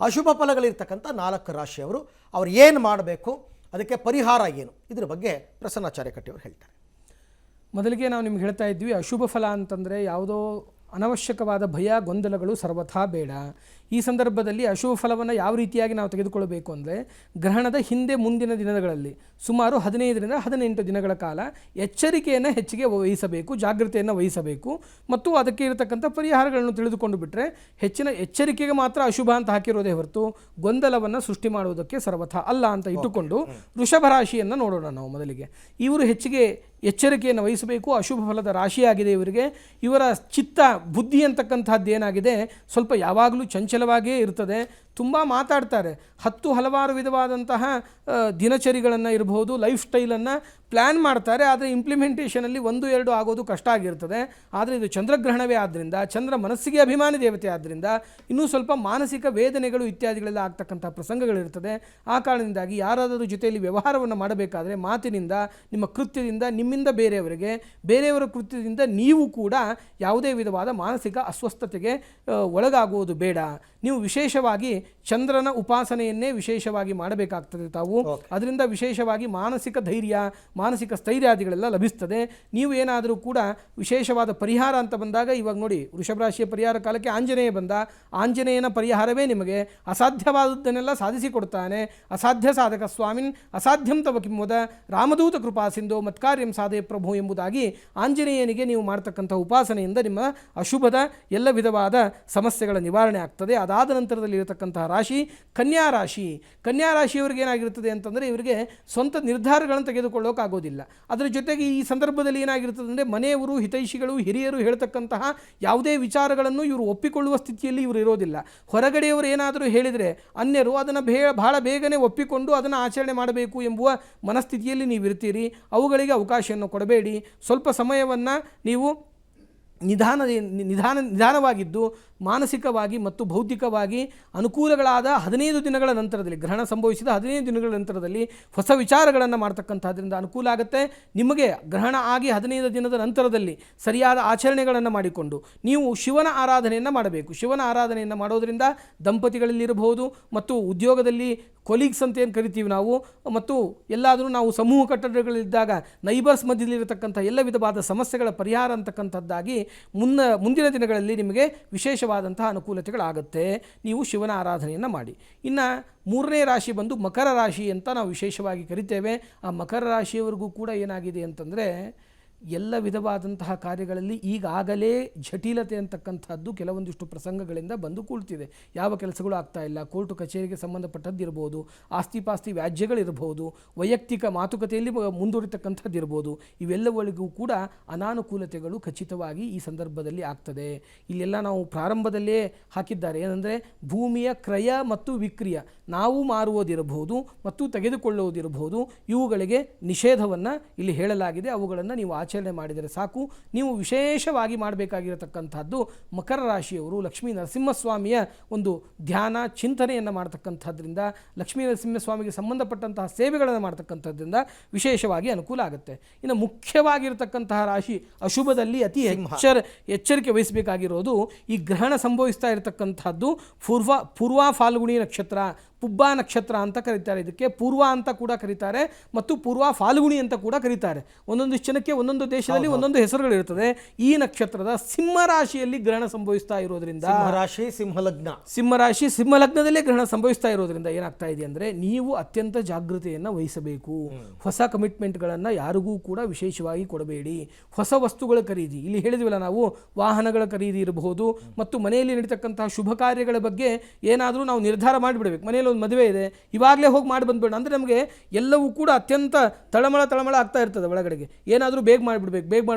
ಅಶುಭ ಫಲಗಳಿರ್ತಕ್ಕಂಥ 4 ರಾಶಿಯವರು ಅವರು ಏನು ಮಾಡಬೇಕು, ಅದಕ್ಕೆ ಪರಿಹಾರ ಏನು, ಇದ್ರ ಬಗ್ಗೆ ಪ್ರಸನ್ನಾಚಾರ್ಯ ಕಟ್ಟಿಯವರು ಹೇಳ್ತಾರೆ. ಮೊದಲಿಗೆ ನಾವು ನಿಮ್ಗೆ ಹೇಳ್ತಾ ಇದ್ವಿ, ಅಶುಭ ಫಲ ಅಂತಂದರೆ ಯಾವುದೋ ಅನವಶ್ಯಕವಾದ ಭಯ ಗೊಂದಲಗಳು ಸರ್ವಥಾ ಬೇಡ. ಈ ಸಂದರ್ಭದಲ್ಲಿ ಅಶುಭ ಫಲವನ್ನು ಯಾವ ರೀತಿಯಾಗಿ ನಾವು ತೆಗೆದುಕೊಳ್ಳಬೇಕು ಅಂದರೆ, ಗ್ರಹಣದ ಹಿಂದೆ ಮುಂದಿನ ದಿನಗಳಲ್ಲಿ ಸುಮಾರು 15 ದಿನಗಳ ಕಾಲ ಎಚ್ಚರಿಕೆಯನ್ನು ಹೆಚ್ಚಿಗೆ ವಹಿಸಬೇಕು, ಜಾಗೃತೆಯನ್ನು ವಹಿಸಬೇಕು. ಮತ್ತು ಅದಕ್ಕೆ ಇರತಕ್ಕಂಥ ಪರಿಹಾರಗಳನ್ನು ತಿಳಿದುಕೊಂಡು ಬಿಟ್ಟರೆ ಹೆಚ್ಚಿನ ಎಚ್ಚರಿಕೆಗೆ ಮಾತ್ರ ಅಶುಭ ಅಂತ ಹಾಕಿರೋದೇ ಹೊರತು ಗೊಂದಲವನ್ನು ಸೃಷ್ಟಿ ಮಾಡುವುದಕ್ಕೆ ಸರ್ವಥಾ ಅಲ್ಲ ಅಂತ ಇಟ್ಟುಕೊಂಡು ವೃಷಭ ರಾಶಿಯನ್ನು ನೋಡೋಣ. ನಾವು ಮೊದಲಿಗೆ ಇವರು ಹೆಚ್ಚಿಗೆ ಎಚ್ಚರಿಕೆಯನ್ನು ವಹಿಸಬೇಕು. ಅಶುಭ ಫಲದ ರಾಶಿಯಾಗಿದೆ ಇವರಿಗೆ. ಇವರ ಚಿತ್ತ ಬುದ್ಧಿ ಅಂತಕ್ಕಂಥದ್ದು ಏನಾಗಿದೆ, ಸ್ವಲ್ಪ ಯಾವಾಗಲೂ ಚಂಚಲವಾಗಿಯೇ ಇರ್ತದೆ. ತುಂಬ ಮಾತಾಡ್ತಾರೆ, ಹಲವಾರು ವಿಧವಾದಂತಹ ದಿನಚರಿಗಳನ್ನು ಇರಬಹುದು, ಲೈಫ್ ಸ್ಟೈಲನ್ನು ಪ್ಲ್ಯಾನ್ ಮಾಡ್ತಾರೆ. ಆದರೆ ಇಂಪ್ಲಿಮೆಂಟೇಷನಲ್ಲಿ 1-2 ಆಗೋದು ಕಷ್ಟ ಆಗಿರ್ತದೆ. ಆದರೆ ಇದು ಚಂದ್ರಗ್ರಹಣವೇ ಆದ್ದರಿಂದ, ಚಂದ್ರ ಮನಸ್ಸಿಗೆ ಅಭಿಮಾನಿ ದೇವತೆ ಆದ್ದರಿಂದ ಇನ್ನೂ ಸ್ವಲ್ಪ ಮಾನಸಿಕ ವೇದನೆಗಳು ಇತ್ಯಾದಿಗಳೆಲ್ಲ ಆಗ್ತಕ್ಕಂಥ ಪ್ರಸಂಗಗಳಿರ್ತದೆ. ಆ ಕಾರಣದಿಂದಾಗಿ ಯಾರಾದರೂ ಜೊತೆಯಲ್ಲಿ ವ್ಯವಹಾರವನ್ನು ಮಾಡಬೇಕಾದ್ರೆ ಮಾತಿನಿಂದ, ನಿಮ್ಮ ಕೃತ್ಯದಿಂದ, ನಿಮ್ಮಿಂದ ಬೇರೆಯವರಿಗೆ, ಬೇರೆಯವರ ಕೃತ್ಯದಿಂದ ನೀವು ಕೂಡ ಯಾವುದೇ ವಿಧವಾದ ಮಾನಸಿಕ ಅಸ್ವಸ್ಥತೆಗೆ ಒಳಗಾಗುವುದು ಬೇಡ. ನೀವು ವಿಶೇಷವಾಗಿ ಚಂದ್ರನ ಉಪಾಸನೆಯನ್ನೇ ವಿಶೇಷವಾಗಿ ಮಾಡಬೇಕಾಗ್ತದೆ ತಾವು. ಅದರಿಂದ ವಿಶೇಷವಾಗಿ ಮಾನಸಿಕ ಧೈರ್ಯ, ಮಾನಸಿಕ ಸ್ಥೈರ್ಯಾದಿಗಳೆಲ್ಲ ಲಭಿಸ್ತದೆ. ನೀವು ಏನಾದರೂ ಕೂಡ ವಿಶೇಷವಾದ ಪರಿಹಾರ ಅಂತ ಬಂದಾಗ, ಇವಾಗ ನೋಡಿ ವೃಷಭ ರಾಶಿಯ ಪರಿಹಾರ ಕಾಲಕ್ಕೆ ಆಂಜನೇಯ ಬಂದ. ಆಂಜನೇಯನ ಪರಿಹಾರವೇ ನಿಮಗೆ ಅಸಾಧ್ಯವಾದದ್ದನ್ನೆಲ್ಲ ಸಾಧಿಸಿಕೊಡ್ತಾನೆ. ಅಸಾಧ್ಯ ಸಾಧಕ ಸ್ವಾಮಿನ್ ಅಸಾಧ್ಯಂ ತವ ಕಿಂವದ ರಾಮದೂತ ಕೃಪಾ ಸಿಂಧೋ ಮತ್ಕಾರ್ಯಂ ಸಾಧೆ ಪ್ರಭು ಎಂಬುದಾಗಿ ಆಂಜನೇಯನಿಗೆ ನೀವು ಮಾಡ್ತಕ್ಕಂಥ ಉಪಾಸನೆಯಿಂದ ನಿಮ್ಮ ಅಶುಭದ ಎಲ್ಲ ವಿಧವಾದ ಸಮಸ್ಯೆಗಳ ನಿವಾರಣೆ ಆಗ್ತದೆ. ಅದಾದ ನಂತರದಲ್ಲಿ ಇರತಕ್ಕಂತಹ ರಾಶಿ ಕನ್ಯಾ ರಾಶಿ. ಕನ್ಯಾ ರಾಶಿಯವರಿಗೆ ಏನಾಗಿರ್ತದೆ ಅಂತಂದರೆ, ಇವರಿಗೆ ಸ್ವಂತ ನಿರ್ಧಾರಗಳನ್ನು ತೆಗೆದುಕೊಳ್ಳೋಕ್ಕಾಗೋದಿಲ್ಲ. ಅದರ ಜೊತೆಗೆ ಈ ಸಂದರ್ಭದಲ್ಲಿ ಏನಾಗಿರ್ತದೆ ಅಂದರೆ, ಮನೆಯವರು, ಹಿತೈಷಿಗಳು, ಹಿರಿಯರು ಹೇಳ್ತಕ್ಕಂತಹ ಯಾವುದೇ ವಿಚಾರಗಳನ್ನು ಇವರು ಒಪ್ಪಿಕೊಳ್ಳುವ ಸ್ಥಿತಿಯಲ್ಲಿ ಇವರು ಇರೋದಿಲ್ಲ. ಹೊರಗಡೆಯವರು ಏನಾದರೂ ಹೇಳಿದರೆ ಅನ್ಯರು ಅದನ್ನು ಬಹಳ ಬೇಗನೆ ಒಪ್ಪಿಕೊಂಡು ಅದನ್ನು ಆಚರಣೆ ಮಾಡಬೇಕು ಎಂಬುವ ಮನಸ್ಥಿತಿಯಲ್ಲಿ ನೀವು ಇರ್ತೀರಿ. ಅವುಗಳಿಗೆ ಅವಕಾಶವನ್ನು ಕೊಡಬೇಡಿ. ಸ್ವಲ್ಪ ಸಮಯವನ್ನು ನೀವು ನಿಧಾನವಾಗಿದ್ದು ಮಾನಸಿಕವಾಗಿ ಮತ್ತು ಭೌತಿಕವಾಗಿ ಅನುಕೂಲಗಳಾದ 15 ದಿನಗಳ ನಂತರದಲ್ಲಿ, ಗ್ರಹಣ ಸಂಭವಿಸಿದ 15 ದಿನಗಳ ನಂತರದಲ್ಲಿ ಹೊಸ ವಿಚಾರಗಳನ್ನು ಮಾಡ್ತಕ್ಕಂಥದ್ರಿಂದ ಅನುಕೂಲ ಆಗುತ್ತೆ. ನಿಮಗೆ ಗ್ರಹಣ ಆಗಿ 15 ದಿನದ ನಂತರದಲ್ಲಿ ಸರಿಯಾದ ಆಚರಣೆಗಳನ್ನು ಮಾಡಿಕೊಂಡು ನೀವು ಶಿವನ ಆರಾಧನೆಯನ್ನು ಮಾಡಬೇಕು. ಶಿವನ ಆರಾಧನೆಯನ್ನು ಮಾಡೋದರಿಂದ ದಂಪತಿಗಳಲ್ಲಿರಬಹುದು, ಮತ್ತು ಉದ್ಯೋಗದಲ್ಲಿ ಕೊಲೀಗ್ಸ್ ಅಂತ ಏನು ಕರಿತೀವಿ ನಾವು, ಮತ್ತು ಎಲ್ಲಾದರೂ ನಾವು ಸಮೂಹ ಕಟ್ಟಡಗಳಿದ್ದಾಗ ನೈಬರ್ಸ್ ಮಧ್ಯದಲ್ಲಿರತಕ್ಕಂಥ ಎಲ್ಲ ವಿಧವಾದ ಸಮಸ್ಯೆಗಳ ಪರಿಹಾರ ಅಂತಕ್ಕಂಥದ್ದಾಗಿ ಮುಂದಿನ ದಿನಗಳಲ್ಲಿ ನಿಮಗೆ ವಿಶೇಷವಾದಂತಹ ಅನುಕೂಲತೆಗಳಾಗುತ್ತೆ. ನೀವು ಶಿವನ ಆರಾಧನೆಯನ್ನು ಮಾಡಿ. ಇನ್ನು 3ನೇ ರಾಶಿ ಬಂದು ಮಕರ ರಾಶಿ ಅಂತ ನಾವು ವಿಶೇಷವಾಗಿ ಕರಿತೇವೆ. ಆ ಮಕರ ರಾಶಿಯವರೆಗೂ ಕೂಡ ಏನಾಗಿದೆ ಅಂತಂದರೆ, ಎಲ್ಲ ವಿಧವಾದಂತಹ ಕಾರ್ಯಗಳಲ್ಲಿ ಈಗಾಗಲೇ ಜಟಿಲತೆ ಅಂತಕ್ಕಂಥದ್ದು ಕೆಲವೊಂದಿಷ್ಟು ಪ್ರಸಂಗಗಳಿಂದ ಬಂದು ಕೂಳ್ತಿದೆ. ಯಾವ ಕೆಲಸಗಳು ಆಗ್ತಾ ಇಲ್ಲ, ಕೋರ್ಟು ಕಚೇರಿಗೆ ಸಂಬಂಧಪಟ್ಟದ್ದಿರ್ಬೋದು, ಆಸ್ತಿ ಪಾಸ್ತಿ ವ್ಯಾಜ್ಯಗಳಿರ್ಬೋದು, ವೈಯಕ್ತಿಕ ಮಾತುಕತೆಯಲ್ಲಿ ಮುಂದುವರಿತಕ್ಕಂಥದ್ದಿರ್ಬೋದು, ಇವೆಲ್ಲವಳಿಗೂ ಕೂಡ ಅನಾನುಕೂಲತೆಗಳು ಖಚಿತವಾಗಿ ಈ ಸಂದರ್ಭದಲ್ಲಿ ಆಗ್ತದೆ. ಇಲ್ಲೆಲ್ಲ ನಾವು ಪ್ರಾರಂಭದಲ್ಲೇ ಹಾಕಿದ್ದಾರೆ, ಏನಂದರೆ ಭೂಮಿಯ ಕ್ರಯ ಮತ್ತು ವಿಕ್ರಿಯ, ನಾವು ಮಾರುವುದಿರಬಹುದು ಮತ್ತು ತೆಗೆದುಕೊಳ್ಳುವುದಿರಬಹುದು, ಇವುಗಳಿಗೆ ನಿಷೇಧವನ್ನು ಇಲ್ಲಿ ಹೇಳಲಾಗಿದೆ. ಅವುಗಳನ್ನು ನೀವು ಆಚರಣೆ ಮಾಡಿದರೆ ಸಾಕು. ನೀವು ವಿಶೇಷವಾಗಿ ಮಾಡಬೇಕಾಗಿರತಕ್ಕಂಥದ್ದು, ಮಕರ ರಾಶಿಯವರು ಲಕ್ಷ್ಮೀ ನರಸಿಂಹಸ್ವಾಮಿಯ ಒಂದು ಧ್ಯಾನ ಚಿಂತನೆಯನ್ನು ಮಾಡ್ತಕ್ಕಂಥದ್ರಿಂದ, ಲಕ್ಷ್ಮೀ ನರಸಿಂಹಸ್ವಾಮಿಗೆ ಸಂಬಂಧಪಟ್ಟಂತಹ ಸೇವೆಗಳನ್ನು ಮಾಡ್ತಕ್ಕಂಥದ್ರಿಂದ ವಿಶೇಷವಾಗಿ ಅನುಕೂಲ ಆಗುತ್ತೆ. ಇನ್ನು ಮುಖ್ಯವಾಗಿರತಕ್ಕಂತಹ ರಾಶಿ ಅಶುಭದಲ್ಲಿ ಅತಿ ಎಚ್ಚರಿಕೆ ವಹಿಸಬೇಕಾಗಿರೋದು, ಈ ಗ್ರಹಣ ಸಂಭವಿಸ್ತಾ ಇರತಕ್ಕಂಥದ್ದು ಪೂರ್ವ ಫಾಲ್ಗುಣಿ ನಕ್ಷತ್ರ, ಪುಬ್ಬ ನಕ್ಷತ್ರ ಅಂತ ಕರೀತಾರೆ. ಇದಕ್ಕೆ ಪೂರ್ವ ಅಂತ ಕೂಡ ಕರೀತಾರೆ ಮತ್ತು ಪೂರ್ವ ಫಾಲ್ಗುಣಿ ಅಂತ ಕೂಡ ಕರೀತಾರೆ. ಒಂದೊಂದು ಜನಕ್ಕೆ ಒಂದೊಂದು ದೇಶದಲ್ಲಿ ಒಂದೊಂದು ಹೆಸರುಗಳಿರ್ತದೆ. ಈ ನಕ್ಷತ್ರದ ಸಿಂಹ ರಾಶಿಯಲ್ಲಿ ಗ್ರಹಣ ಸಂಭವಿಸ್ತಾ ಇರೋದ್ರಿಂದ, ಸಿಂಹರಾಶಿ ಸಿಂಹಲಗ್ನದಲ್ಲೇ ಗ್ರಹಣ ಸಂಭವಿಸ್ತಾ ಇರೋದ್ರಿಂದ ಏನಾಗ್ತಾ ಇದೆ ಅಂದರೆ, ನೀವು ಅತ್ಯಂತ ಜಾಗೃತೆಯನ್ನು ವಹಿಸಬೇಕು. ಹೊಸ ಕಮಿಟ್ಮೆಂಟ್ಗಳನ್ನು ಯಾರಿಗೂ ಕೂಡ ವಿಶೇಷವಾಗಿ ಕೊಡಬೇಡಿ. ಹೊಸ ವಸ್ತುಗಳ ಖರೀದಿ, ಇಲ್ಲಿ ಹೇಳಿದ್ವಲ್ಲ ನಾವು, ವಾಹನಗಳ ಖರೀದಿ ಇರಬಹುದು, ಮತ್ತು ಮನೆಯಲ್ಲಿ ನಡೀತಕ್ಕಂತಹ ಶುಭ ಕಾರ್ಯಗಳ ಬಗ್ಗೆ ಏನಾದರೂ ನಾವು ನಿರ್ಧಾರ ಮಾಡಿಬಿಡಬೇಕು. ಮನೆಯಲ್ಲಿ ಒಂದು ಮದುವೆ ಇದೆ, ಇವಾಗಲೇ ಹೋಗಿ ಮಾಡಿ ಬಂದ್ಬೇಡ ಅಂದರೆ ನಮಗೆ ಎಲ್ಲವೂ ಕೂಡ ಅತ್ಯಂತ ತಳಮಳ ಆಗ್ತಾ ಇರ್ತದೆ. ಒಳಗಡೆಗೆ ಏನಾದರೂ ಬೇಗ ಮಾಡಿಬಿಡ್ಬೇಕು,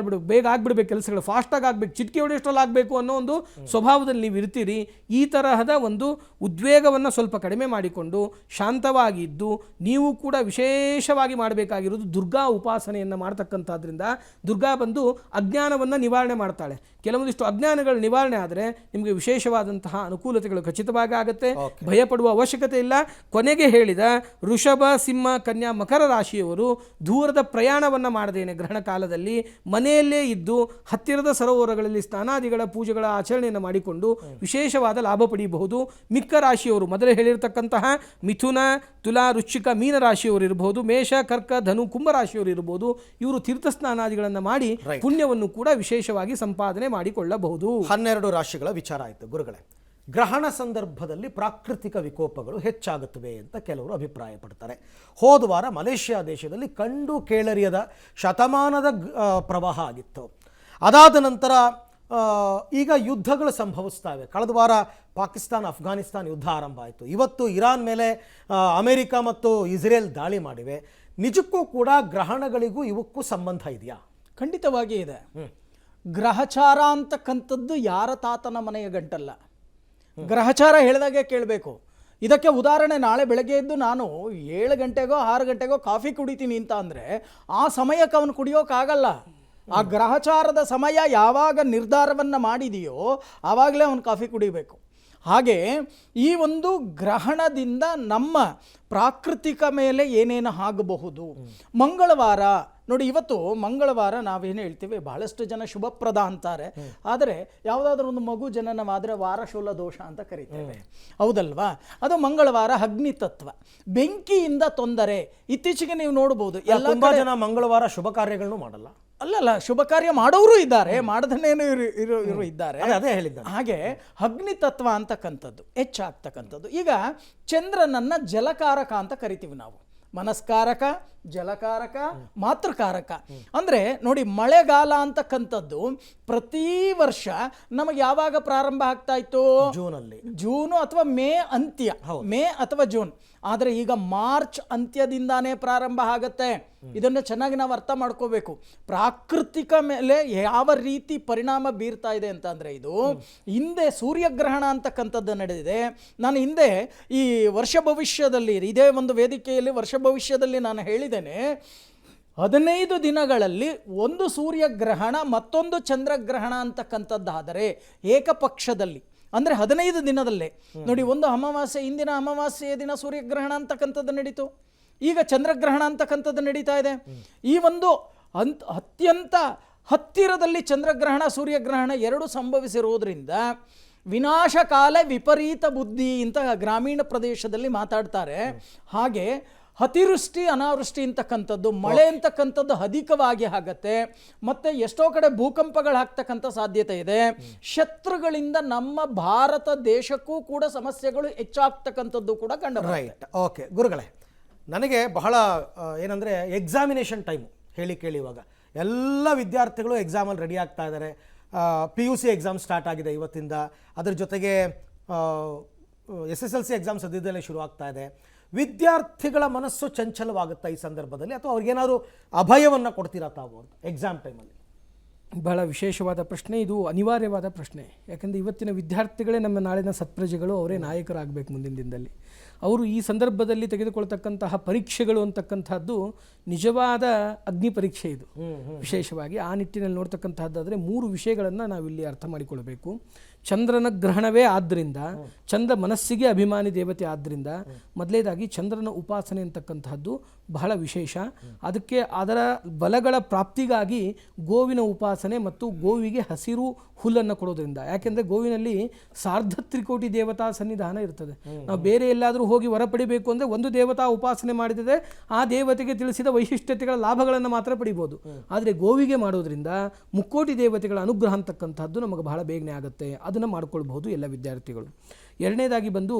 ಬೇಗ ಆಗಿಬಿಡ್ಬೇಕು, ಕೆಲಸಗಳು ಫಾಸ್ಟಾಗಿ ಆಗಬೇಕು, ಚಿಟಿಕೆ ಹೊಡೆಯಷ್ಟರಲ್ಲಿ ಆಗಬೇಕು ಅನ್ನೋ ಒಂದು ಸ್ವಭಾವದಲ್ಲಿ ನೀವು ಇರ್ತೀರಿ. ಈ ತರಹದ ಒಂದು ಉದ್ವೇಗವನ್ನು ಸ್ವಲ್ಪ ಕಡಿಮೆ ಮಾಡಿಕೊಂಡು ಶಾಂತವಾಗಿದ್ದು, ನೀವು ಕೂಡ ವಿಶೇಷವಾಗಿ ಮಾಡಬೇಕಾಗಿರೋದು ದುರ್ಗಾ ಉಪಾಸನೆಯನ್ನು ಮಾಡ್ತಕ್ಕಂಥದ್ರಿಂದ, ದುರ್ಗಾ ಬಂದು ಅಜ್ಞಾನವನ್ನು ನಿವಾರಣೆ ಮಾಡ್ತಾಳೆ. ಕೆಲವೊಂದಿಷ್ಟು ಅಜ್ಞಾನಗಳ ನಿವಾರಣೆ ಆದರೆ ನಿಮಗೆ ವಿಶೇಷವಾದಂತಹ ಅನುಕೂಲತೆಗಳು ಖಚಿತವಾಗಿ ಆಗುತ್ತೆ. ಭಯ ಪಡುವ ಅವಶ್ಯಕತೆ ಇಲ್ಲ. ಕೊನೆಗೆ ಹೇಳಿದ ವೃಷಭ, ಸಿಂಹ, ಕನ್ಯಾ, ಮಕರ ರಾಶಿಯವರು ದೂರದ ಪ್ರಯಾಣವನ್ನು ಮಾಡದೇನೆ ಗ್ರಹಣ ಕಾಲದಲ್ಲಿ ಮನೆಯಲ್ಲೇ ಇದ್ದು ಹತ್ತಿರದ ಸರೋವರಗಳಲ್ಲಿ ಸ್ನಾನಾದಿಗಳ ಪೂಜೆಗಳ ಆಚರಣೆಯನ್ನು ಮಾಡಿಕೊಂಡು ವಿಶೇಷವಾದ ಲಾಭ ಪಡೆಯಬಹುದು. ಮಿಕ್ಕ ರಾಶಿಯವರು ಮೊದಲೇ ಹೇಳಿರ್ತಕ್ಕಂತಹ ಮಿಥುನ, ತುಲಾ, ವೃಶ್ಚಿಕ, ಮೀನ ರಾಶಿಯವರು ಇರಬಹುದು, ಮೇಷ, ಕರ್ಕ, ಧನು, ಕುಂಭ ರಾಶಿಯವರು ಇರಬಹುದು. ಇವರು ತೀರ್ಥ ಸ್ನಾನಾದಿಗಳನ್ನು ಮಾಡಿ ಪುಣ್ಯವನ್ನು ಕೂಡ ವಿಶೇಷವಾಗಿ ಸಂಪಾದನೆ ಮಾಡಿಕೊಳ್ಳಬಹುದು. 12 ರಾಶಿಗಳ ವಿಚಾರ ಆಯಿತು ಗುರುಗಳೇ. ಗ್ರಹಣ ಸಂದರ್ಭದಲ್ಲಿ ಪ್ರಾಕೃತಿಕ ವಿಕೋಪಗಳು ಹೆಚ್ಚಾಗುತ್ತವೆ ಅಂತ ಕೆಲವರು ಅಭಿಪ್ರಾಯ ಪಡ್ತಾರೆ. ಹೋದ ವಾರ ಮಲೇಷ್ಯಾ ದೇಶದಲ್ಲಿ ಕಂಡು ಕೇಳರಿಯದ ಶತಮಾನದ ಪ್ರವಾಹ ಆಗಿತ್ತು. ಅದಾದ ನಂತರ ಈಗ ಯುದ್ಧಗಳು ಸಂಭವಿಸ್ತವೆ. ಕಳೆದ ವಾರ ಪಾಕಿಸ್ತಾನ ಅಫ್ಘಾನಿಸ್ತಾನ ಯುದ್ಧ ಆರಂಭ ಆಯಿತು. ಇವತ್ತು ಇರಾನ್ ಮೇಲೆ ಅಮೆರಿಕ ಮತ್ತು ಇಸ್ರೇಲ್ ದಾಳಿ ಮಾಡಿವೆ. ನಿಜಕ್ಕೂ ಕೂಡ ಗ್ರಹಣಗಳಿಗೂ ಇವಕ್ಕೂ ಸಂಬಂಧ ಇದೆಯಾ? ಖಂಡಿತವಾಗಿ ಇದೆ. ಗ್ರಹಚಾರ ಅಂತಕ್ಕಂಥದ್ದು ಯಾರ ತಾತನ ಮನೆಯ ಗಂಟಲ್ಲ. ಗ್ರಹಚಾರ ಹೇಳಿದಾಗೆ ಕೇಳಬೇಕು. ಇದಕ್ಕೆ ಉದಾಹರಣೆ, ನಾಳೆ ಬೆಳಗ್ಗೆ ಎದ್ದು ನಾನು 7 ಗಂಟೆಗೋ 6 ಗಂಟೆಗೋ ಕಾಫಿ ಕುಡಿತೀನಿ ಅಂತ ಅಂದರೆ ಆ ಸಮಯಕ್ಕೆ ಅವನು ಕುಡಿಯೋಕ್ಕಾಗಲ್ಲ. ಆ ಗ್ರಹಚಾರದ ಸಮಯ ಯಾವಾಗ ನಿರ್ಧಾರವನ್ನು ಮಾಡಿದೆಯೋ ಆವಾಗಲೇ ಅವನು ಕಾಫಿ ಕುಡಿಬೇಕು. ಹಾಗೆ ಈ ಒಂದು ಗ್ರಹಣದಿಂದ ನಮ್ಮ ಪ್ರಾಕೃತಿಕ ಮೇಲೆ ಏನೇನು ಆಗಬಹುದು. ಮಂಗಳವಾರ ನೋಡಿ, ಇವತ್ತು ಮಂಗಳವಾರ ನಾವೇನು ಹೇಳ್ತೀವಿ, ಬಹಳಷ್ಟು ಜನ ಶುಭಪ್ರದ ಅಂತಾರೆ. ಆದರೆ ಯಾವುದಾದ್ರೂ ಒಂದು ಮಗು ಜನನವಾದರೆ ವಾರಶೂಲ ದೋಷ ಅಂತ ಕರಿತೇವೆ, ಹೌದಲ್ವಾ? ಅದು ಮಂಗಳವಾರ ಅಗ್ನಿ ತತ್ವ, ಬೆಂಕಿಯಿಂದ ತೊಂದರೆ. ಇತ್ತೀಚೆಗೆ ನೀವು ನೋಡ್ಬೋದು ತುಂಬಾ ಜನ ಮಂಗಳವಾರ ಶುಭ ಕಾರ್ಯಗಳನ್ನು ಮಾಡಲ್ಲ. ಅಲ್ಲಲ್ಲ, ಶುಭ ಕಾರ್ಯ ಮಾಡೋರು ಇದ್ದಾರೆ, ಮಾಡದನೇನು ಇರು ಇದ್ದಾರೆ. ಅದೇ ಹೇಳಿದ್ದ ಹಾಗೆ ಅಗ್ನಿ ತತ್ವ ಅಂತಕ್ಕಂಥದ್ದು ಹೆಚ್ಚಾಗ್ತಕ್ಕಂಥದ್ದು. ಈಗ ಚಂದ್ರನನ್ನ ಜಲಕಾರಕ ಅಂತ ಕರಿತೀವಿ ನಾವು. ಮನಸ್ಕಾರಕ, ಜಲಕಾರಕ, ಮಾತೃಕಾರಕ. ಅಂದರೆ ನೋಡಿ, ಮಳೆಗಾಲ ಅಂತಕ್ಕಂಥದ್ದು ಪ್ರತಿ ವರ್ಷ ನಮಗೆ ಯಾವಾಗ ಪ್ರಾರಂಭ ಆಗ್ತಾ ಇತ್ತು? ಜೂನು ಅಥವಾ ಮೇ ಅಂತ್ಯ, ಮೇ ಅಥವಾ ಜೂನ್. ಆದರೆ ಈಗ ಮಾರ್ಚ್ ಅಂತ್ಯದಿಂದಾನೇ ಪ್ರಾರಂಭ ಆಗತ್ತೆ. ಇದನ್ನು ಚೆನ್ನಾಗಿ ನಾವು ಅರ್ಥ ಮಾಡ್ಕೋಬೇಕು. ಪ್ರಾಕೃತಿಕ ಮೇಲೆ ಯಾವ ರೀತಿ ಪರಿಣಾಮ ಬೀರ್ತಾ ಇದೆ ಅಂತ ಅಂದರೆ, ಇದು ಹಿಂದೆ ಸೂರ್ಯಗ್ರಹಣ ಅಂತಕ್ಕಂಥದ್ದು ನಡೆದಿದೆ. ನಾನು ಹಿಂದೆ ಈ ವರ್ಷ ಭವಿಷ್ಯದಲ್ಲಿ ಇದೇ ಒಂದು ವೇದಿಕೆಯಲ್ಲಿ ವರ್ಷ ಭವಿಷ್ಯದಲ್ಲಿ ನಾನು ಹೇಳಿದ್ದೇನೆ, 15 ದಿನಗಳಲ್ಲಿ ಒಂದು ಸೂರ್ಯಗ್ರಹಣ ಮತ್ತೊಂದು ಚಂದ್ರಗ್ರಹಣ ಅಂತಕ್ಕಂಥದ್ದಾದರೆ ಏಕಪಕ್ಷದಲ್ಲಿ, ಅಂದರೆ 15 ದಿನದಲ್ಲೇ ನೋಡಿ, ಒಂದು ಅಮಾವಾಸ್ಯೆ, ಇಂದಿನ ಅಮಾವಾಸ್ಯೆಯ ದಿನ ಸೂರ್ಯಗ್ರಹಣ ಅಂತಕ್ಕಂಥದ್ದು ನಡೀತು. ಈಗ ಚಂದ್ರಗ್ರಹಣ ಅಂತಕ್ಕಂಥದ್ದು ನಡೀತಾ ಇದೆ. ಈ ಒಂದು ಅತ್ಯಂತ ಹತ್ತಿರದಲ್ಲಿ ಚಂದ್ರಗ್ರಹಣ ಸೂರ್ಯಗ್ರಹಣ ಎರಡು ಸಂಭವಿಸಿರುವುದರಿಂದ ವಿನಾಶಕಾಲ ವಿಪರೀತ ಬುದ್ಧಿ ಅಂತ ಗ್ರಾಮೀಣ ಪ್ರದೇಶದಲ್ಲಿ ಮಾತಾಡ್ತಾರೆ. ಹಾಗೆ ಅತಿವೃಷ್ಟಿ ಅನಾವೃಷ್ಟಿ ಅಂತಕ್ಕಂಥದ್ದು, ಮಳೆ ಅಂತಕ್ಕಂಥದ್ದು ಅಧಿಕವಾಗಿ ಆಗತ್ತೆ. ಮತ್ತು ಎಷ್ಟೋ ಕಡೆ ಭೂಕಂಪಗಳಾಗ್ತಕ್ಕಂಥ ಸಾಧ್ಯತೆ ಇದೆ. ಶತ್ರುಗಳಿಂದ ನಮ್ಮ ಭಾರತ ದೇಶಕ್ಕೂ ಕೂಡ ಸಮಸ್ಯೆಗಳು ಹೆಚ್ಚಾಗ್ತಕ್ಕಂಥದ್ದು ಕೂಡ ಕಂಡು. ರೈಟ್, ಓಕೆ ಗುರುಗಳೇ. ನನಗೆ ಬಹಳ ಏನಂದರೆ ಎಕ್ಸಾಮಿನೇಷನ್ ಟೈಮು ಹೇಳಿ ಕೇಳಿ, ಇವಾಗ ಎಲ್ಲ ವಿದ್ಯಾರ್ಥಿಗಳು ಎಕ್ಸಾಮಲ್ಲಿ ರೆಡಿ ಆಗ್ತಾ ಇದ್ದಾರೆ. PUC ಎಕ್ಸಾಮ್ ಸ್ಟಾರ್ಟ್ ಆಗಿದೆ ಇವತ್ತಿಂದ. ಅದರ ಜೊತೆಗೆ SSLC ಎಕ್ಸಾಮ್ ಸದ್ಯದಲ್ಲೇ ಶುರು ಆಗ್ತಾ ಇದೆ. ವಿದ್ಯಾರ್ಥಿಗಳ ಮನಸ್ಸು ಚಂಚಲವಾಗುತ್ತಾ ಈ ಸಂದರ್ಭದಲ್ಲಿ, ಅಥವಾ ಅವ್ರಿಗೇನಾದ್ರು ಅಭಯವನ್ನು ಕೊಡ್ತೀರಾ ತಾವು ಅಂತ ಎಕ್ಸಾಮ್ ಟೈಮಲ್ಲಿ? ಬಹಳ ವಿಶೇಷವಾದ ಪ್ರಶ್ನೆ, ಇದು ಅನಿವಾರ್ಯವಾದ ಪ್ರಶ್ನೆ. ಯಾಕಂದರೆ ಇವತ್ತಿನ ವಿದ್ಯಾರ್ಥಿಗಳೇ ನಮ್ಮ ನಾಳಿನ ಸತ್ಪ್ರಜೆಗಳು, ಅವರೇ ನಾಯಕರಾಗಬೇಕು ಮುಂದಿನ ದಿನದಲ್ಲಿ. ಅವರು ಈ ಸಂದರ್ಭದಲ್ಲಿ ತೆಗೆದುಕೊಳ್ತಕ್ಕಂತಹ ಪರೀಕ್ಷೆಗಳು ಅಂತಕ್ಕಂಥದ್ದು ನಿಜವಾದ ಅಗ್ನಿ ಪರೀಕ್ಷೆ. ಇದು ವಿಶೇಷವಾಗಿ ಆ ನಿಟ್ಟಿನಲ್ಲಿ ನೋಡ್ತಕ್ಕಂಥದ್ದಾದರೆ 3 ವಿಷಯಗಳನ್ನು ನಾವಿಲ್ಲಿ ಅರ್ಥ ಮಾಡಿಕೊಳ್ಬೇಕು. ಚಂದ್ರನ ಗ್ರಹಣವೇ ಆದ್ದರಿಂದ, ಚಂದ್ರ ಮನಸ್ಸಿಗೆ ಅಭಿಮಾನಿ ದೇವತೆ ಆದ್ದರಿಂದ ಮೊದಲೇದಾಗಿ ಚಂದ್ರನ ಉಪಾಸನೆ ಅಂತಕ್ಕಂಥದ್ದು ಬಹಳ ವಿಶೇಷ. ಅದಕ್ಕೆ ಅದರ ಬಲಗಳ ಪ್ರಾಪ್ತಿಗಾಗಿ ಗೋವಿನ ಉಪಾಸನೆ ಮತ್ತು ಗೋವಿಗೆ ಹಸಿರು ಹುಲ್ಲನ್ನು ಕೊಡೋದ್ರಿಂದ. ಯಾಕೆಂದರೆ ಗೋವಿನಲ್ಲಿ ಸಾರ್ಧತ್ರಿಕೋಟಿ ದೇವತಾ ಸನ್ನಿಧಾನ ಇರ್ತದೆ. ನಾವು ಬೇರೆ ಎಲ್ಲಾದರೂ ಹೋಗಿ ವರ ಪಡಿಬೇಕು ಅಂದರೆ ಒಂದು ದೇವತಾ ಉಪಾಸನೆ ಮಾಡಿದರೆ ಆ ದೇವತೆಗೆ ತಿಳಿಸಿದ ವೈಶಿಷ್ಟ್ಯತೆಗಳ ಲಾಭಗಳನ್ನು ಮಾತ್ರ ಪಡಿಬೋದು. ಆದರೆ ಗೋವಿಗೆ ಮಾಡೋದ್ರಿಂದ ಮುಕ್ಕೋಟಿ ದೇವತೆಗಳ ಅನುಗ್ರಹ ಅಂತಕ್ಕಂಥದ್ದು ನಮಗೆ ಬಹಳ ಬೇಗನೆ ಆಗುತ್ತೆ. ಅದನ್ನು ಮಾಡ್ಕೊಳ್ಬಹುದು ಎಲ್ಲ ವಿದ್ಯಾರ್ಥಿಗಳು. ಎರಡನೇದಾಗಿ ಬಂದು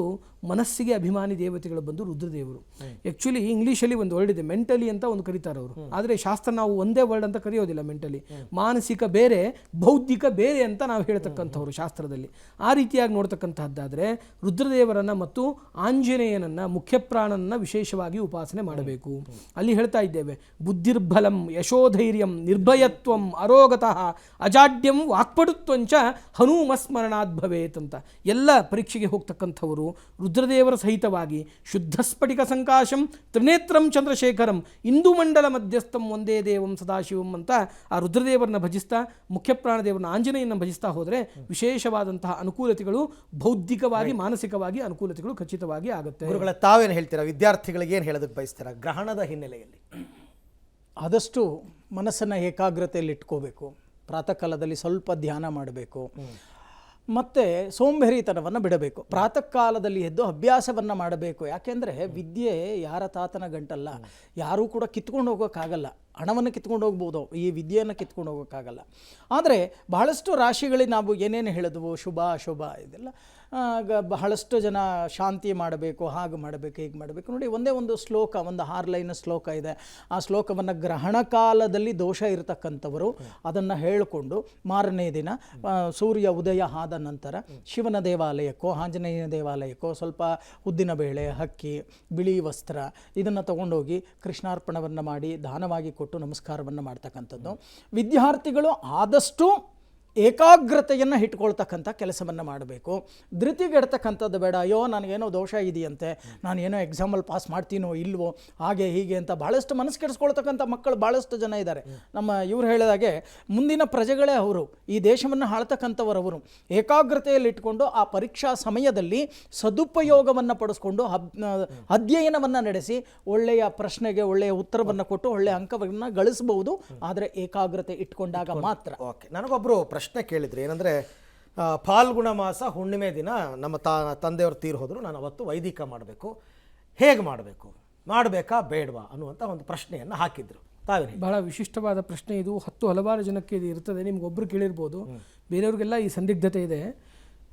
ಮನಸ್ಸಿಗೆ ಅಭಿಮಾನಿ ದೇವತೆಗಳು ಬಂದು ರುದ್ರದೇವರು. ಆ್ಯಕ್ಚುಲಿ ಇಂಗ್ಲೀಷಲ್ಲಿ ಒಂದು ವರ್ಡ್ ಇದೆ, ಮೆಂಟಲಿ ಅಂತ ಒಂದು ಕರೀತಾರೆ ಅವರು. ಆದರೆ ಶಾಸ್ತ್ರ ನಾವು ಒಂದೇ ವರ್ಡ್ ಅಂತ ಕರೆಯೋದಿಲ್ಲ. ಮೆಂಟಲಿ ಮಾನಸಿಕ ಬೇರೆ, ಬೌದ್ಧಿಕ ಬೇರೆ ಅಂತ ನಾವು ಹೇಳ್ತಕ್ಕಂಥವ್ರು ಶಾಸ್ತ್ರದಲ್ಲಿ. ಆ ರೀತಿಯಾಗಿ ನೋಡ್ತಕ್ಕಂಥದ್ದಾದರೆ ರುದ್ರದೇವರನ್ನು ಮತ್ತು ಆಂಜನೇಯನನ್ನು, ಮುಖ್ಯಪ್ರಾಣನನ್ನು ವಿಶೇಷವಾಗಿ ಉಪಾಸನೆ ಮಾಡಬೇಕು. ಅಲ್ಲಿ ಹೇಳ್ತಾ ಇದ್ದೇವೆ, ಬುದ್ಧಿರ್ಬಲಂ ಯಶೋಧೈರ್ಯಂ ನಿರ್ಭಯತ್ವಂ ಅರೋಗತಃ ಅಜಾಡ್ಯಂ ವಾಕ್ಪಟುತ್ವಂಚ ಹನುಮಸ್ಮರಣಾತ್ ಭವೇತ್ ಅಂತ. ಎಲ್ಲ ಪರೀಕ್ಷೆಗೆ ಕಾಶಿಗೆ ಹೋಗ್ತಕ್ಕಂಥವರು ರುದ್ರದೇವರ ಸಹಿತವಾಗಿ ಶುದ್ಧ ಸ್ಫಟಿಕ ಸಂಕಾಶಂ ತ್ರಿನೇತ್ರಂ ಚಂದ್ರಶೇಖರಂ ಇಂದು ಮಂಡಲ ಮಧ್ಯಸ್ಥಂ ಒಂದೇ ದೇವಂ ಸದಾಶಿವಂ ಅಂತ ಆ ರುದ್ರದೇವರನ್ನ ಭಜಿಸ್ತಾ ಮುಖ್ಯಪ್ರಾಣದೇವರನ್ನ ಆಂಜನೇಯನ ಭಜಿಸ್ತಾ ಹೋದರೆ ವಿಶೇಷವಾದಂತಹ ಅನುಕೂಲತೆಗಳು ಬೌದ್ಧಿಕವಾಗಿ ಮಾನಸಿಕವಾಗಿ ಅನುಕೂಲತೆಗಳು ಖಚಿತವಾಗಿ ಆಗುತ್ತೆ. ಗುರುಗಳೇ, ತಾವೇನು ಹೇಳ್ತೀರಾ? ವಿದ್ಯಾರ್ಥಿಗಳಿಗೆ ಏನು ಹೇಳೋದಕ್ಕೆ ಬಯಸ್ತೀರಾ ಗ್ರಹಣದ ಹಿನ್ನೆಲೆಯಲ್ಲಿ? ಆದಷ್ಟು ಮನಸ್ಸನ್ನು ಏಕಾಗ್ರತೆಯಲ್ಲಿ ಇಟ್ಕೋಬೇಕು. ಪ್ರಾತಃ ಕಾಲದಲ್ಲಿ ಸ್ವಲ್ಪ ಧ್ಯಾನ ಮಾಡಬೇಕು. ಮತ್ತು ಸೋಂಬೇರಿತನವನ್ನು ಬಿಡಬೇಕು. ಪ್ರಾತಃ ಕಾಲದಲ್ಲಿ ಎದ್ದು ಅಭ್ಯಾಸವನ್ನು ಮಾಡಬೇಕು. ಯಾಕೆಂದರೆ ವಿದ್ಯೆ ಯಾರ ತಾತನ ಗಂಟಲ್ಲ. ಯಾರೂ ಕೂಡ ಕಿತ್ಕೊಂಡು ಹೋಗೋಕ್ಕಾಗಲ್ಲ. ಹಣವನ್ನು ಕಿತ್ಕೊಂಡು ಹೋಗ್ಬೋದು, ಈ ವಿದ್ಯೆಯನ್ನು ಕಿತ್ಕೊಂಡು ಹೋಗೋಕ್ಕಾಗಲ್ಲ. ಆದರೆ ಬಹಳಷ್ಟು ರಾಶಿಗಳಿಗೆ ನಾವು ಏನೇನು ಹೇಳಿದ್ವು, ಶುಭ ಅಶುಭ ಇದೆಲ್ಲ ಬಹಳಷ್ಟು ಜನ ಶಾಂತಿ ಮಾಡಬೇಕು, ಹಾಗೆ ಮಾಡಬೇಕು, ಹೀಗೆ ಮಾಡಬೇಕು. ನೋಡಿ, ಒಂದೇ ಒಂದು ಶ್ಲೋಕ, ಒಂದು 6 ಲೈನ್ ಶ್ಲೋಕ ಇದೆ. ಆ ಶ್ಲೋಕವನ್ನು ಗ್ರಹಣ ಕಾಲದಲ್ಲಿ ದೋಷ ಇರತಕ್ಕಂಥವರು ಅದನ್ನು ಹೇಳಿಕೊಂಡು ಮಾರನೇ ದಿನ ಸೂರ್ಯ ಉದಯ ಆದ ನಂತರ ಶಿವನ ದೇವಾಲಯಕ್ಕೋ ಆಂಜನೇಯನ ದೇವಾಲಯಕ್ಕೋ ಸ್ವಲ್ಪ ಉದ್ದಿನ ಬೇಳೆ, ಅಕ್ಕಿ, ಬಿಳಿ ವಸ್ತ್ರ ಇದನ್ನು ತಗೊಂಡೋಗಿ ಕೃಷ್ಣಾರ್ಪಣವನ್ನು ಮಾಡಿ ದಾನವಾಗಿ ಕೊಟ್ಟು ನಮಸ್ಕಾರವನ್ನು ಮಾಡ್ತಕ್ಕಂಥದ್ದು. ವಿದ್ಯಾರ್ಥಿಗಳು ಆದಷ್ಟು ಏಕಾಗ್ರತೆಯನ್ನು ಇಟ್ಕೊಳ್ತಕ್ಕಂಥ ಕೆಲಸವನ್ನು ಮಾಡಬೇಕು. ಧೃತಿಗೆಡ್ತಕ್ಕಂಥದ್ದು ಬೇಡ. ಅಯ್ಯೋ ನನಗೇನೋ ದೋಷ ಇದೆಯಂತೆ, ನಾನೇನೋ ಎಕ್ಸಾಮಲ್ಲಿ ಪಾಸ್ ಮಾಡ್ತೀನೋ ಇಲ್ವೋ, ಹಾಗೆ ಹೀಗೆ ಅಂತ ಭಾಳಷ್ಟು ಮನಸ್ಸು ಕೆಡಿಸ್ಕೊಳ್ತಕ್ಕಂಥ ಮಕ್ಕಳು ಭಾಳಷ್ಟು ಜನ ಇದ್ದಾರೆ. ನಮ್ಮ ಇವ್ರು ಹೇಳಿದಾಗೆ ಮುಂದಿನ ಪ್ರಜೆಗಳೇ ಅವರು, ಈ ದೇಶವನ್ನು ಆಳ್ತಕ್ಕಂಥವರವರು. ಏಕಾಗ್ರತೆಯಲ್ಲಿ ಇಟ್ಕೊಂಡು ಆ ಪರೀಕ್ಷಾ ಸಮಯದಲ್ಲಿ ಸದುಪಯೋಗವನ್ನು ಪಡಿಸ್ಕೊಂಡು ಅಧ್ಯಯನವನ್ನು ನಡೆಸಿ ಒಳ್ಳೆಯ ಪ್ರಶ್ನೆಗೆ ಒಳ್ಳೆಯ ಉತ್ತರವನ್ನು ಕೊಟ್ಟು ಒಳ್ಳೆಯ ಅಂಕವನ್ನು ಗಳಿಸಬಹುದು. ಆದರೆ ಏಕಾಗ್ರತೆ ಇಟ್ಕೊಂಡಾಗ ಮಾತ್ರ. ಓಕೆ, ನನಗೊಬ್ಬರು ಪ್ರಶ್ನೆ ಕೇಳಿದ್ರು. ಏನಂದರೆ, ಫಾಲ್ಗುಣ ಮಾಸ ಹುಣ್ಣಿಮೆ ದಿನ ನಮ್ಮ ತಂದೆಯವರು ತೀರು ಹೋದರು, ನಾನು ಅವತ್ತು ವೈದಿಕ ಮಾಡಬೇಕು, ಹೇಗೆ ಮಾಡಬೇಕು, ಮಾಡಬೇಕಾ ಬೇಡವಾ ಅನ್ನುವಂಥ ಒಂದು ಪ್ರಶ್ನೆಯನ್ನು ಹಾಕಿದ್ರು. ತಾವೇನು? ಬಹಳ ವಿಶಿಷ್ಟವಾದ ಪ್ರಶ್ನೆ ಇದು. ಹಲವಾರು ಜನಕ್ಕೆ ಇದು ಇರ್ತದೆ. ನಿಮ್ಗೊಬ್ಬರು ಕೇಳಿರ್ಬೋದು, ಬೇರೆಯವ್ರಿಗೆಲ್ಲ ಈ ಸಂದಿಗ್ಧತೆ ಇದೆ.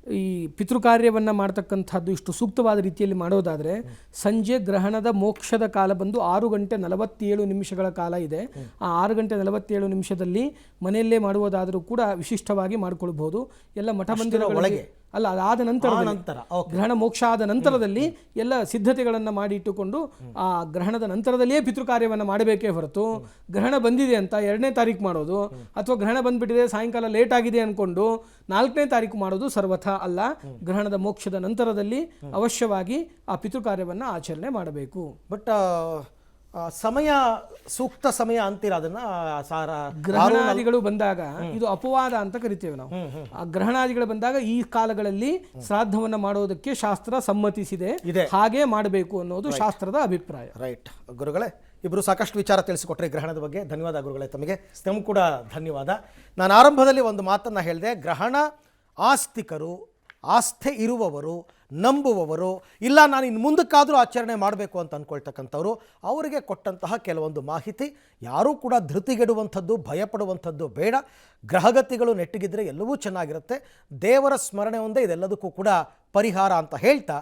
ಈ ಪಿತೃಕಾರ್ಯವನ್ನು ಮಾಡ್ತಕ್ಕಂಥದ್ದು ಇಷ್ಟು ಸೂಕ್ತವಾದ ರೀತಿಯಲ್ಲಿ ಮಾಡೋದಾದರೆ ಸಂಜೆ ಗ್ರಹಣದ ಮೋಕ್ಷದ ಕಾಲ ಬಂದು 6:47 ಕಾಲ ಇದೆ. ಆ 6:47 ಮನೆಯಲ್ಲೇ ಮಾಡುವುದಾದರೂ ಕೂಡ ವಿಶಿಷ್ಟವಾಗಿ ಮಾಡಿಕೊಳ್ಬಹುದು. ಎಲ್ಲ ಮಠ ಮಂದಿರಗಳಿಗೆ ಅಲ್ಲ, ಅದಾದ ನಂತರ ಗ್ರಹಣ ಮೋಕ್ಷ ಆದ ನಂತರದಲ್ಲಿ ಎಲ್ಲ ಸಿದ್ಧತೆಗಳನ್ನು ಮಾಡಿ ಇಟ್ಟುಕೊಂಡು ಆ ಗ್ರಹಣದ ನಂತರದಲ್ಲಿಯೇ ಪಿತೃಕಾರ್ಯವನ್ನು ಮಾಡಬೇಕೇ ಹೊರತು ಗ್ರಹಣ ಬಂದಿದೆ ಅಂತ 2ನೇ ತಾರೀಕು ಮಾಡೋದು ಅಥವಾ ಗ್ರಹಣ ಬಂದ್ಬಿಟ್ಟಿದೆ ಸಾಯಂಕಾಲ ಲೇಟ್ ಆಗಿದೆ ಅಂದ್ಕೊಂಡು 4ನೇ ತಾರೀಕು ಮಾಡೋದು ಸರ್ವಥಾ ಅಲ್ಲ. ಗ್ರಹಣದ ಮೋಕ್ಷದ ನಂತರದಲ್ಲಿ ಅವಶ್ಯವಾಗಿ ಆ ಪಿತೃಕಾರ್ಯವನ್ನು ಆಚರಣೆ ಮಾಡಬೇಕು. ಬಟ್ ಸಮಯ ಸೂಕ್ತ ಸಮಯ ಅಂತೀರ ಅದನ್ನ? ಗ್ರಹಣಾದಿಗಳು ಬಂದಾಗ ಇದು ಅಪವಾದ ಅಂತ ಕರಿತೇವೆ ನಾವು. ಆ ಗ್ರಹಣಾದಿಗಳು ಬಂದಾಗ ಈ ಕಾಲಗಳಲ್ಲಿ ಶ್ರಾದ್ದವನ್ನ ಮಾಡೋದಕ್ಕೆ ಶಾಸ್ತ್ರ ಸಮ್ಮತಿಸಿದೆ, ಹಾಗೆ ಮಾಡಬೇಕು ಅನ್ನೋದು ಶಾಸ್ತ್ರದ ಅಭಿಪ್ರಾಯ. ರೈಟ್ ಗುರುಗಳೇ, ಇಬ್ಬರು ಸಾಕಷ್ಟು ವಿಚಾರ ತಿಳಿಸಿಕೊಟ್ರೆ ಗ್ರಹಣದ ಬಗ್ಗೆ. ಧನ್ಯವಾದ ಗುರುಗಳೇ ತಮಗೆ. ತಮಗೆ ಕೂಡ ಧನ್ಯವಾದ. ನಾನು ಆರಂಭದಲ್ಲಿ ಒಂದು ಮಾತನ್ನು ಹೇಳಿದೆ. ಗ್ರಹಣ ಆಸ್ತಿಕರು, ಆಸ್ಥೆ ಇರುವವರು, ನಂಬುವವರು, ಇಲ್ಲ ನಾನು ಇನ್ನು ಮುಂದಕ್ಕಾದರೂ ಆಚರಣೆ ಮಾಡಬೇಕು ಅಂತ ಅಂದ್ಕೊಳ್ತಕ್ಕಂಥವ್ರು, ಅವರಿಗೆ ಕೊಟ್ಟಂತಹ ಕೆಲವೊಂದು ಮಾಹಿತಿ. ಯಾರೂ ಕೂಡ ಧೃತಿಗೆಡುವಂಥದ್ದು, ಭಯಪಡುವಂಥದ್ದು ಬೇಡ. ಗ್ರಹಗತಿಗಳು ನೆಟ್ಟಿಗಿದ್ರೆ ಎಲ್ಲವೂ ಚೆನ್ನಾಗಿರುತ್ತೆ. ದೇವರ ಸ್ಮರಣೆ ಒಂದೇ ಇದೆಲ್ಲದಕ್ಕೂ ಕೂಡ ಪರಿಹಾರ ಅಂತ ಹೇಳ್ತಾ